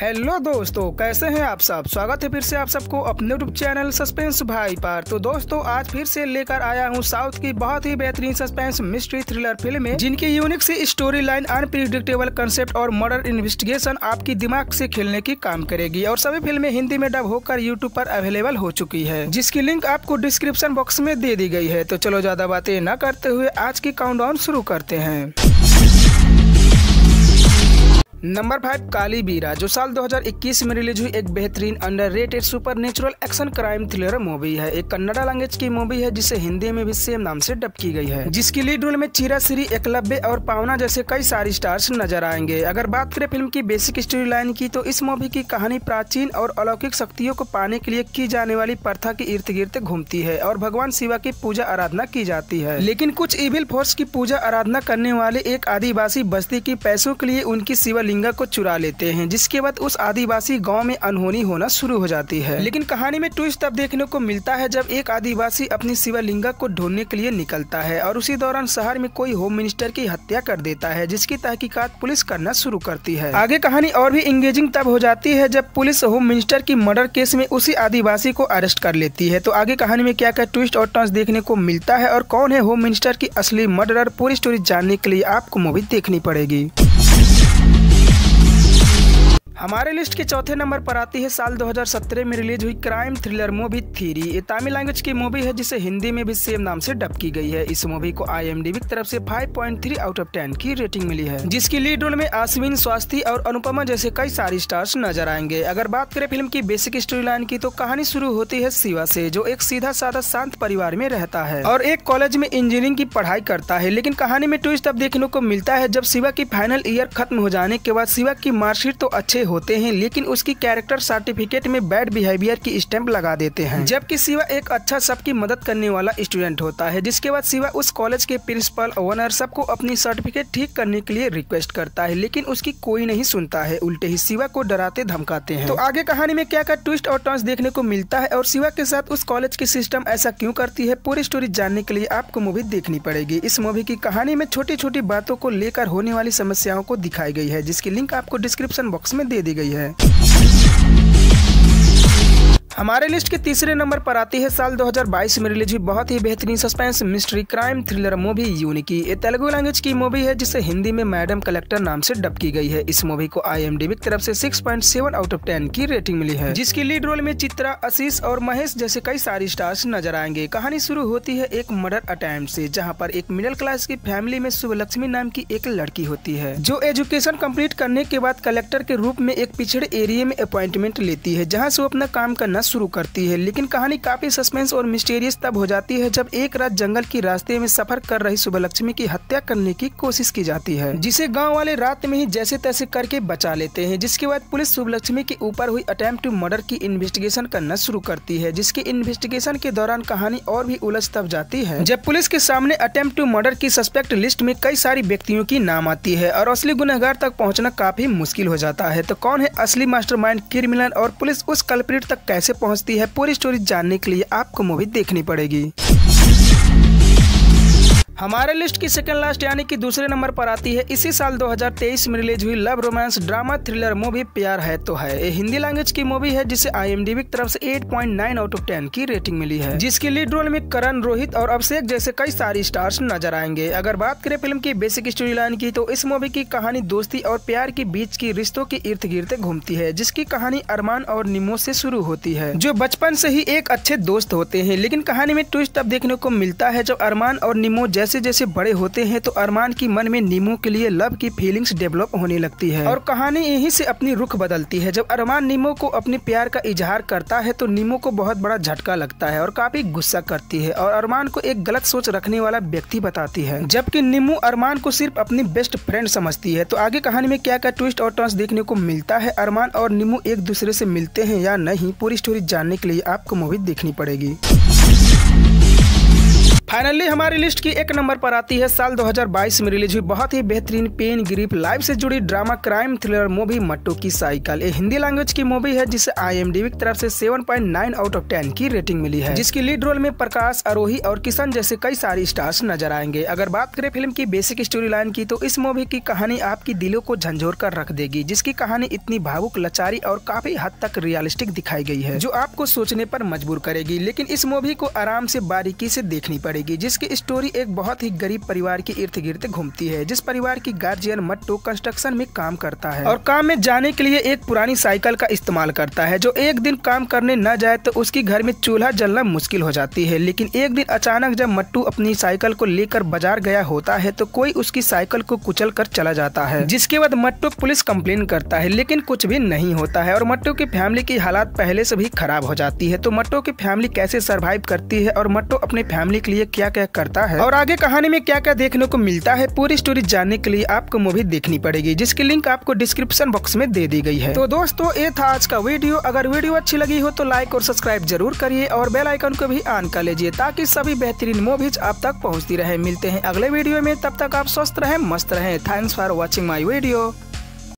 Hello दोस्तों, कैसे हैं आप सब। स्वागत है फिर से आप सबको अपने यूट्यूब चैनल सस्पेंस भाई पर। तो दोस्तों आज फिर से लेकर आया हूं साउथ की बहुत ही बेहतरीन सस्पेंस मिस्ट्री थ्रिलर फिल्में, जिनकी यूनिक सी स्टोरी लाइन, अनप्रिडिक्टेबल कंसेप्ट और मर्डर इन्वेस्टिगेशन आपकी दिमाग से खेलने की काम करेगी। और सभी फिल्में हिंदी में डब होकर यूट्यूब पर अवेलेबल हो चुकी है, जिसकी लिंक आपको डिस्क्रिप्शन बॉक्स में दे दी गई है। तो चलो ज्यादा बातें न करते हुए आज की काउंटडाउन शुरू करते हैं। नंबर 5 काली बीरा, जो साल 2021 में रिलीज हुई एक बेहतरीन underrated supernatural action crime thriller movie है। एक कन्नड़ा लैंग्वेज की मूवी है जिसे हिंदी में भी सेम नाम से डब की गई है, जिसकी लीड रोल में चीरा श्री, एकलव्य और पावना जैसे कई सारी स्टार्स नजर आएंगे। अगर बात करें फिल्म की बेसिक स्टोरी लाइन की, तो इस मूवी की कहानी प्राचीन और अलौकिक शक्तियों को पाने के लिए की जाने वाली प्रथा के इर्द गिर्द घूमती है और भगवान शिवा की पूजा आराधना की जाती है। लेकिन कुछ इविल फोर्स की पूजा आराधना करने वाले एक आदिवासी बस्ती की पैसों के लिए उनकी शिवलिंग को चुरा लेते हैं, जिसके बाद उस आदिवासी गांव में अनहोनी होना शुरू हो जाती है। लेकिन कहानी में ट्विस्ट तब देखने को मिलता है जब एक आदिवासी अपनी शिवलिंग को ढूंढने के लिए निकलता है और उसी दौरान शहर में कोई होम मिनिस्टर की हत्या कर देता है, जिसकी तहकीकात पुलिस करना शुरू करती है। आगे कहानी और भी इंगेजिंग तब हो जाती है जब पुलिस होम मिनिस्टर की मर्डर केस में उसी आदिवासी को अरेस्ट कर लेती है। तो आगे कहानी में क्या क्या ट्विस्ट और टर्न्स देखने को मिलता है और कौन है होम मिनिस्टर की असली मर्डरर, पूरी स्टोरी जानने के लिए आपको मूवी देखनी पड़ेगी। हमारे लिस्ट के चौथे नंबर पर आती है साल 2017 में रिलीज हुई क्राइम थ्रिलर मूवी थ्री। ये तमिल लैंग्वेज की मूवी है जिसे हिंदी में भी सेम नाम से डब की गई है। इस मूवी को IMDb की तरफ से 5.3 आउट ऑफ 10 की रेटिंग मिली है, जिसकी लीड रोल में आश्विन, स्वास्थी और अनुपमा जैसे कई सारी स्टार्स नजर आएंगे। अगर बात करें फिल्म की बेसिक स्टोरी लाइन की, तो कहानी शुरू होती है शिवा से, जो एक सीधा साधा शांत परिवार में रहता है और एक कॉलेज में इंजीनियरिंग की पढ़ाई करता है। लेकिन कहानी में ट्विस्ट अब देखने को मिलता है जब शिवा की फाइनल ईयर खत्म हो जाने के बाद शिवा की मार्कशीट तो अच्छे होते हैं, लेकिन उसकी कैरेक्टर सर्टिफिकेट में बैड बिहेवियर की स्टैंप लगा देते हैं, जबकि शिवा एक अच्छा सबकी मदद करने वाला स्टूडेंट होता है। जिसके बाद शिवा उस कॉलेज के प्रिंसिपल, ओनर सबको अपनी सर्टिफिकेट ठीक करने के लिए रिक्वेस्ट करता है, लेकिन उसकी कोई नहीं सुनता है, उल्टे ही शिवा को डराते धमकाते हैं। तो आगे कहानी में क्या क्या ट्विस्ट और टर्न्स देखने को मिलता है और शिवा के साथ उस कॉलेज की सिस्टम ऐसा क्यों करती है, पूरी स्टोरी जानने के लिए आपको मूवी देखनी पड़ेगी। इस मूवी की कहानी में छोटी छोटी बातों को लेकर होने वाली समस्याओं को दिखाई गई है, जिसकी लिंक आपको डिस्क्रिप्शन बॉक्स में दे दी गई है। हमारे लिस्ट के तीसरे नंबर पर आती है साल 2022 में रिलीज हुई बहुत ही बेहतरीन suspense mystery crime thriller movie यूनिकी। ये तेलुगु लैंग्वेज की मूवी है जिसे हिंदी में मैडम कलेक्टर नाम से डब की गई है। इस मूवी को IMDb की तरफ से 6.7 आउट ऑफ 10 की रेटिंग मिली है, जिसकी लीड रोल में चित्रा, आशीष और महेश जैसे कई सारी स्टार्स नजर आएंगे। कहानी शुरू होती है एक मर्डर अटेम्प्ट से, जहाँ पर एक मिडिल क्लास की फैमिली में शुभलक्ष्मी नाम की एक लड़की होती है, जो एजुकेशन कंप्लीट करने के बाद कलेक्टर के रूप में एक पिछड़े एरिया में अपॉइंटमेंट लेती है, जहाँ से वो अपना काम करना शुरू करती है। लेकिन कहानी काफी सस्पेंस और मिस्टीरियस तब हो जाती है जब एक रात जंगल की रास्ते में सफर कर रही शुभलक्ष्मी की हत्या करने की कोशिश की जाती है, जिसे गांव वाले रात में ही जैसे तैसे करके बचा लेते हैं। जिसके बाद पुलिस शुभलक्ष्मी के ऊपर हुई अटेम्प्ट टू मर्डर की इन्वेस्टिगेशन करना शुरू करती है, जिसकी इन्वेस्टिगेशन के दौरान कहानी और भी उलझ तब जाती है जब पुलिस के सामने अटेम्प्ट टू मर्डर की सस्पेक्ट लिस्ट में कई सारी व्यक्तियों की नाम आती है और असली गुनहगार तक पहुँचना काफी मुश्किल हो जाता है। तो कौन है असली मास्टरमाइंड क्रिमिनल और पुलिस उस कल्प्रिट तक कैसे पहुँचती है, पूरी स्टोरी जानने के लिए आपको मूवी देखनी पड़ेगी। हमारे लिस्ट की सेकंड लास्ट यानी कि दूसरे नंबर पर आती है इसी साल 2023 में रिलीज हुई love romance drama thriller movie प्यार है तो है। ये हिंदी लैंग्वेज की मूवी है जिसे IMDb की तरफ से 8.9 आउट ऑफ 10 की रेटिंग मिली है, जिसकी लीड रोल में करण, रोहित और अभिषेक जैसे कई सारी स्टार्स नजर आएंगे। अगर बात करें फिल्म की बेसिक स्टोरी लाइन की, तो इस मूवी की कहानी दोस्ती और प्यार के बीच की रिश्तों के इर्द गिर्द घूमती है, जिसकी कहानी अरमान और निमो से शुरू होती है, जो बचपन से ही एक अच्छे दोस्त होते हैं। लेकिन कहानी में ट्विस्ट तब देखने को मिलता है जब अरमान और निमो जैसे जैसे बड़े होते हैं तो अरमान की मन में नीमो के लिए लव की फीलिंग्स डेवलप होने लगती है और कहानी यहीं से अपनी रुख बदलती है। जब अरमान नीमो को अपने प्यार का इजहार करता है तो नीमो को बहुत बड़ा झटका लगता है और काफी गुस्सा करती है और अरमान को एक गलत सोच रखने वाला व्यक्ति बताती है, जबकि नीमो अरमान को सिर्फ अपनी बेस्ट फ्रेंड समझती है। तो आगे कहानी में क्या क्या ट्विस्ट और टर्न्स देखने को मिलता है, अरमान और नीमो एक दूसरे से मिलते हैं या नहीं, पूरी स्टोरी जानने के लिए आपको मूवी देखनी पड़ेगी। फाइनली हमारी लिस्ट की एक नंबर पर आती है साल 2022 में रिलीज हुई बहुत ही बेहतरीन पेन ग्रिप लाइफ से जुड़ी drama crime thriller movie Mattu की साइकिल। ये हिंदी लैंग्वेज की मूवी है जिसे IMDb की तरफ से 7.9 आउट ऑफ 10 की रेटिंग मिली है, जिसकी लीड रोल में प्रकाश, आरोही और किशन जैसे कई सारे स्टार्स नजर आएंगे। अगर बात करें फिल्म की बेसिक स्टोरी लाइन की, तो इस मूवी की कहानी आपकी दिलों को झंझोर कर रख देगी, जिसकी कहानी इतनी भावुक, लाचारी और काफी हद तक रियलिस्टिक दिखाई गई है जो आपको सोचने पर मजबूर करेगी। लेकिन इस मूवी को आराम से बारीकी से देखनी पड़ेगी, जिसकी स्टोरी एक बहुत ही गरीब परिवार के इर्द गिर्द घूमती है, जिस परिवार की गार्जियन मट्टू कंस्ट्रक्शन में काम करता है और काम में जाने के लिए एक पुरानी साइकिल का इस्तेमाल करता है। जो एक दिन काम करने न जाए तो उसकी घर में चूल्हा जलना मुश्किल हो जाती है। लेकिन एक दिन अचानक जब मट्टू अपनी साइकिल को लेकर बाजार गया होता है तो कोई उसकी साइकिल को कुचल कर चला जाता है, जिसके बाद मट्टू पुलिस कंप्लेन करता है, लेकिन कुछ भी नहीं होता है और मट्टू की फैमिली की हालात पहले से भी खराब हो जाती है। तो मट्टू की फैमिली कैसे सरवाइव करती है और मट्टू अपनी फैमिली के लिए क्या क्या करता है और आगे कहानी में क्या क्या देखने को मिलता है, पूरी स्टोरी जानने के लिए आपको मूवी देखनी पड़ेगी, जिसकी लिंक आपको डिस्क्रिप्शन बॉक्स में दे दी गई है। तो दोस्तों ये था आज का वीडियो। अगर वीडियो अच्छी लगी हो तो लाइक और सब्सक्राइब जरूर करिए और बेल आइकन को भी ऑन कर लीजिए ताकि सभी बेहतरीन मूवीज आप तक पहुंचती रहे। मिलते हैं अगले वीडियो में, तब तक आप स्वस्थ रहें, मस्त रहें। Thanks for watching my video.